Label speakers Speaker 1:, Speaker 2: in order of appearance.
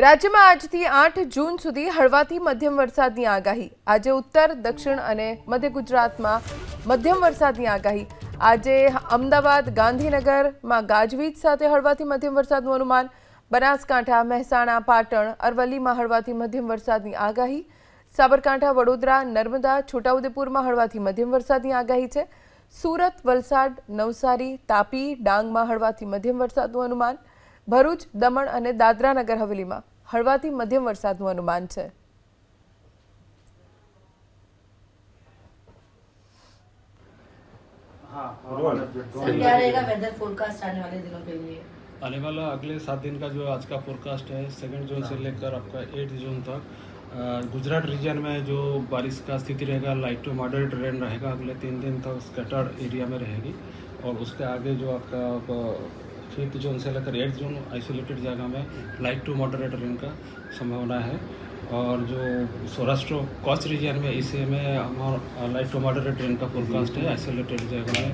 Speaker 1: રાજ્યમાં આજથી 8 જૂન સુધી હળવાથી મધ્યમ વરસાદની આગાહી। આજે ઉત્તર, દક્ષિણ અને મધ્ય ગુજરાતમાં મધ્યમ વરસાદની આગાહી। આજે અમદાવાદ, ગાંધીનગરમાં ગાજવીજ સાથે હળવાથી મધ્યમ વરસાદનું અનુમાન। બનાસકાંઠા, મહેસાણા, પાટણ, અરવલ્લીમાં હળવાથી મધ્યમ વરસાદની આગાહી। સાબરકાંઠા, વડોદરા, નર્મદા, છોટાઉદેપુરમાં હળવાથી મધ્યમ વરસાદની આગાહી છે। સુરત, વલસાડ, નવસારી, તાપી, ડાંગમાં હળવાથી મધ્યમ વરસાદનું અનુમાન। ભરૂચ, દમણ અને દાદરા નગર હવેલીમાં હળવાથી મધ્યમ વરસાદનું અનુમાન છે।
Speaker 2: सर क्या रहेगा वेदर फोरकास्ट आने वाले दिनों के लिए?
Speaker 3: आने वाला अगले 7 दिन का जो आज का फोरकास्ट है 2 जून से लेकर आपका 8 जून तक गुजरात रीजन में जो बारिश का स्थिति रहेगा, लाइट टू मॉडरेट रेन रहेगा। अगले 3 दिन तक स्कैटर्ड एरिया में रहेगी और उसके आगे जो आपका 5 जून से लेकर 8 जून आइसोलेटेड जगह में लाइट टू मॉडरेट रेन का संभावना है। और जो सौराष्ट्र कच्छ रीजन में इसे में हमारा लाइट टू मॉडरेट रेन का फोरकास्ट है। आइसोलेटेड जगह में